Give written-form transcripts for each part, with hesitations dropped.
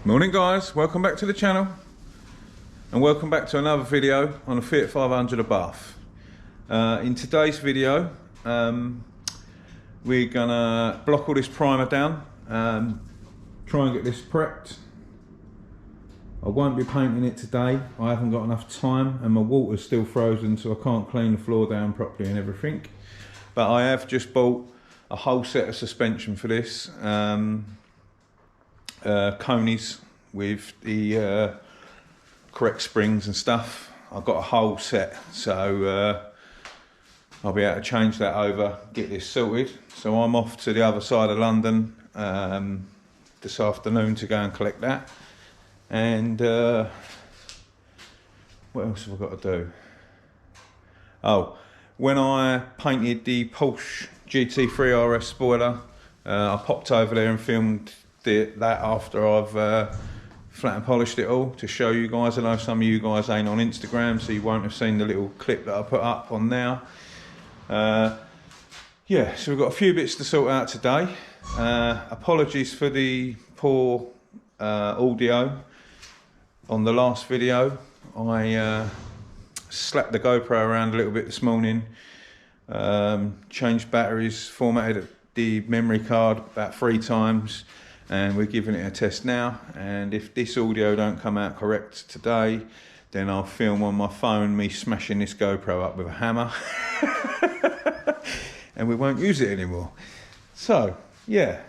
Morning guys, welcome back to the channel and welcome back to another video on a Fiat 500 abarth. In today's video we're gonna block all this primer down, try and get this prepped. I won't be painting it today, I haven't got enough time and my water's still frozen, so I can't clean the floor down properly and everything. But I have just bought a whole set of suspension for this. Conies with the correct springs and stuff. I've got a whole set, so I'll be able to change that over, get this sorted. So I'm off to the other side of London this afternoon to go and collect that. And what else have I got to do? Oh, when I painted the Porsche GT3 RS spoiler, I popped over there and filmed that after I've flat and polished it all to show you guys. I know some of you guys ain't on Instagram, so you won't have seen the little clip that I put up on now. Yeah, so we've got a few bits to sort out today. Apologies for the poor audio on the last video. I slapped the GoPro around a little bit this morning, changed batteries, formatted the memory card about 3 times, and we're giving it a test now. And if this audio don't come out correct today, then I'll film on my phone me smashing this GoPro up with a hammer and we won't use it anymore. So yeah,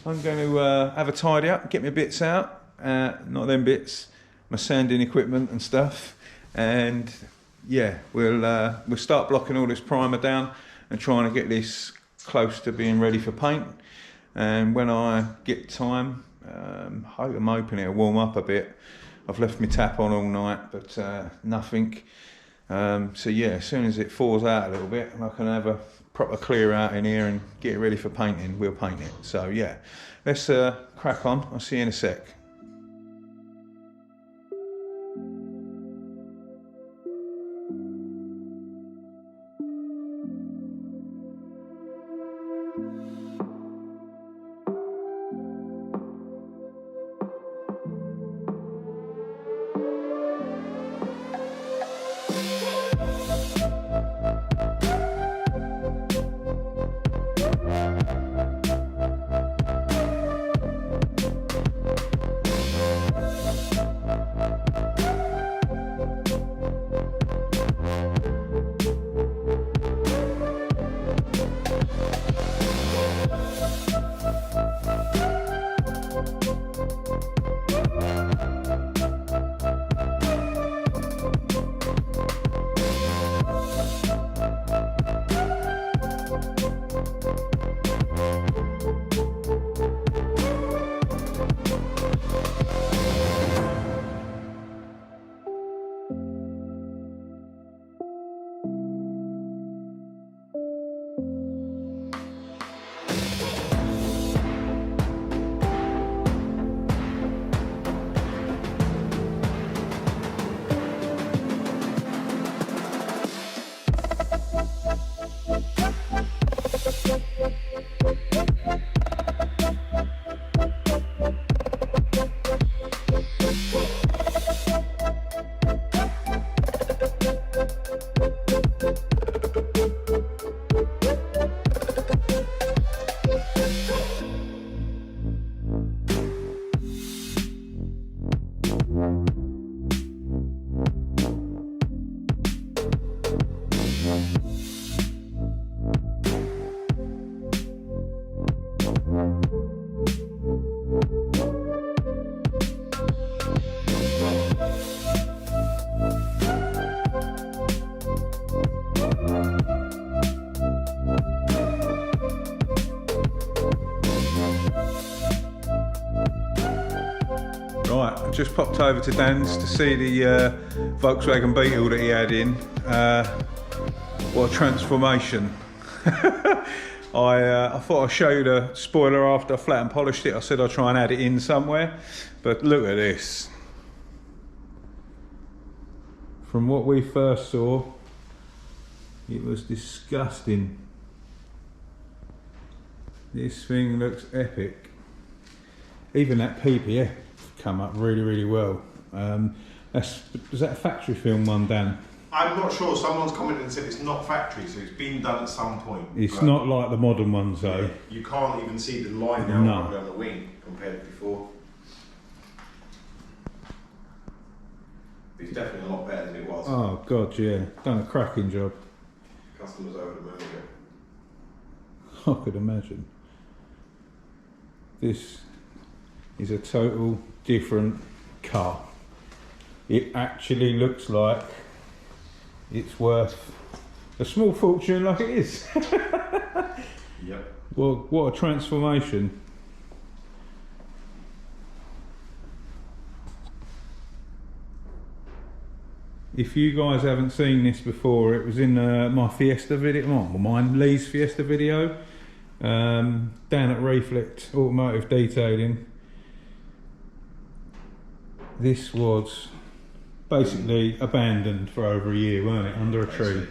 I'm going to have a tidy up, get my bits out, not them bits, my sanding equipment and stuff, and yeah, we'll start blocking all this primer down and trying to get this close to being ready for paint. And when I get time, I'm hoping it'll warm up a bit. I've left my tap on all night, but nothing. So yeah, as soon as it thaws out a little bit and I can have a proper clear out in here and get it ready for painting, we'll paint it. So yeah, let's crack on. I'll see you in a sec. Right, I just popped over to Dan's to see the Volkswagen Beetle that he had in. What a transformation. I thought I'd show you the spoiler after I flat and polished it. I said I'd try and add it in somewhere, but look at this. From what we first saw, it was disgusting. This thing looks epic. Even that come up really, really well. Was that a factory film one, Dan? I'm not sure. Someone's commented and said it's not factory, so it's been done at some point. It's not like the modern ones though. You can't even see the line now running down the wing compared to before. It's definitely a lot better than it was. Oh god, yeah, done a cracking job. Customers over the moon again. I could imagine. This is a total different car. It actually looks like it's worth a small fortune, like it is. Yep. Well, what a transformation. If you guys haven't seen this before, it was in my Fiesta video, Lee's Fiesta video, down at Reflect Automotive Detailing. This was basically abandoned for over a year, weren't it, under a tree.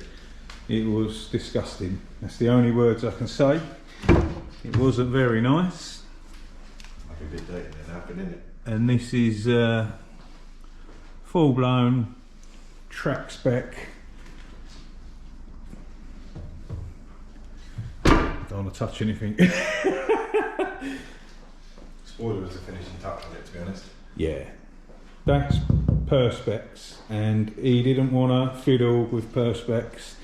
It was disgusting. That's the only words I can say. It wasn't very nice. Like a bit dated and happened, isn't it? And this is full-blown track spec. Don't want to touch anything. Spoiler was the finishing touch on it, to be honest. Yeah, that's perspex, and he didn't want to fiddle with perspex.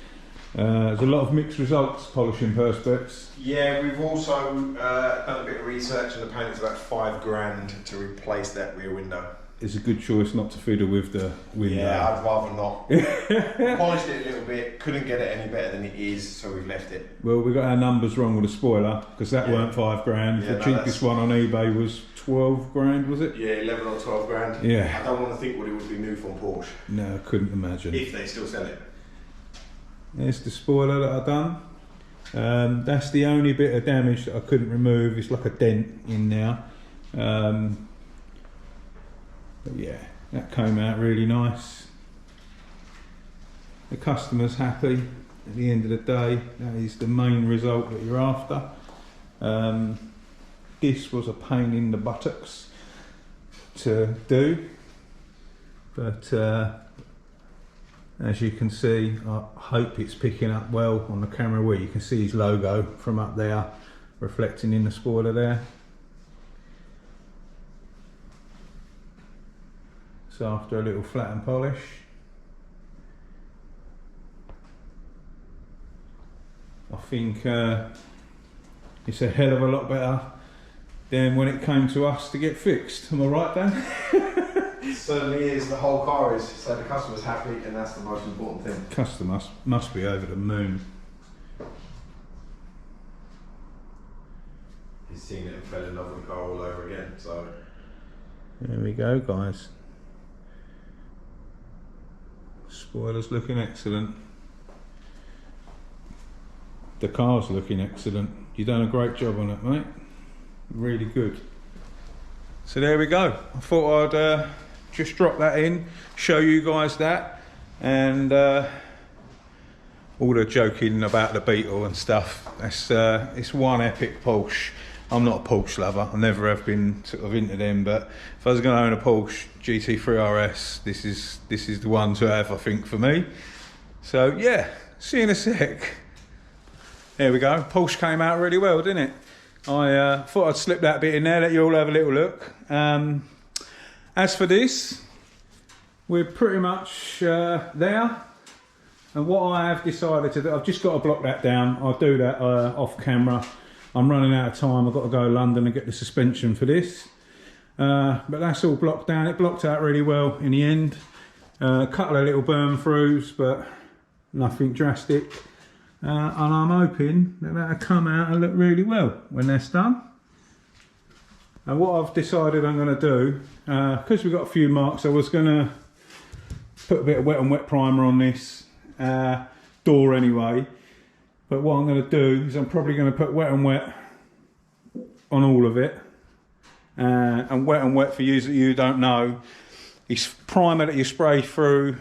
There's a lot of mixed results polishing perspex. Yeah, we've also done a bit of research, and apparently it's about £5 to replace that rear window. It's a good choice not to fiddle with the window. Yeah, I'd rather not. Polished it a little bit, couldn't get it any better than it is, so we've left it. Well, we got our numbers wrong with the spoiler, because that weren't £5. Yeah, the cheapest one on eBay was 12 grand, was it? Yeah, 11 or 12 grand. Yeah. I don't want to think what it would be new from Porsche. No, I couldn't imagine. If they still sell it. There's the spoiler that I've done. That's the only bit of damage that I couldn't remove. It's like a dent in now. But yeah, that came out really nice. The customer's happy. At the end of the day, that is the main result that you're after. This was a pain in the buttocks to do, but as you can see, I hope it's picking up well on the camera, where you can see his logo from up there reflecting in the spoiler there. So after a little flat and polish, I think it's a hell of a lot better than when it came to us to get fixed. Am I right, Dan? It certainly is. The whole car is. So the customer's happy, and that's the most important thing. Customer must be over the moon. He's seen it and fell in love with the car all over again. So there we go, guys. Spoiler's looking excellent. The car's looking excellent. You've done a great job on it, mate. Really good. So there we go. I thought I'd just drop that in, show you guys that, and all the joking about the Beetle and stuff. It's one epic Porsche. I'm not a Porsche lover. I never have been sort of into them, but if I was going to own a Porsche GT3 RS, this is the one to have, I think, for me. So yeah, see you in a sec. There we go. Porsche came out really well, didn't it? I thought I'd slip that bit in there, let you all have a little look. As for this, we're pretty much there. And what I have decided to do, I've just got to block that down. I'll do that off camera. I'm running out of time. I've got to go to London and get the suspension for this. But that's all blocked down. It blocked out really well in the end. A couple of little burn throughs, but nothing drastic. And I'm hoping that that'll come out and look really well when that's done. And what I've decided I'm going to do, because we've got a few marks, I was going to put a bit of wet on wet primer on this door anyway. But what I'm going to do is I'm probably going to put wet and wet on all of it. And wet and wet, for you that you don't know, is primer that you spray through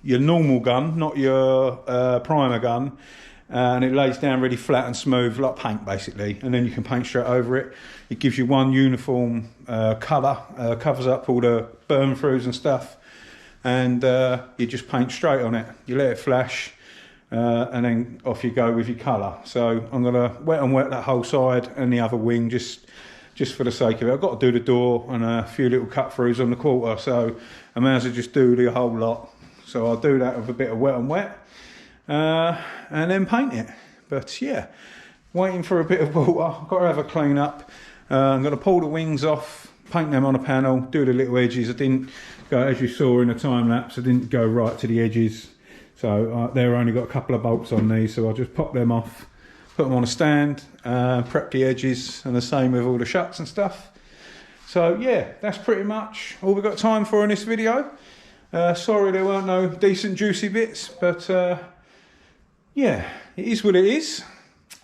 your normal gun, not your primer gun. and it lays down really flat and smooth like paint basically, and then you can paint straight over it. It gives you one uniform colour, covers up all the burn throughs and stuff, and you just paint straight on it. You let it flash, and then off you go with your colour. So I'm going to wet and wet that whole side and the other wing just for the sake of it. I've got to do the door and a few little cut throughs on the quarter, so I may as well just do the whole lot. So I'll do that with a bit of wet and wet, and then paint it. But yeah, waiting for a bit of water. I've got to have a clean up. I'm going to pull the wings off, paint them on a panel, do the little edges. I didn't go, as you saw in the time lapse, I didn't go right to the edges. So they've only got a couple of bolts on these, so I'll just pop them off, put them on a stand, prep the edges, and the same with all the shuts and stuff. So yeah, that's pretty much all we've got time for in this video. Sorry there weren't no decent juicy bits, but yeah, it is what it is.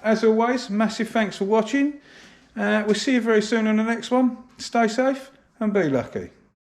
As always, massive thanks for watching. We'll see you very soon on the next one. Stay safe and be lucky.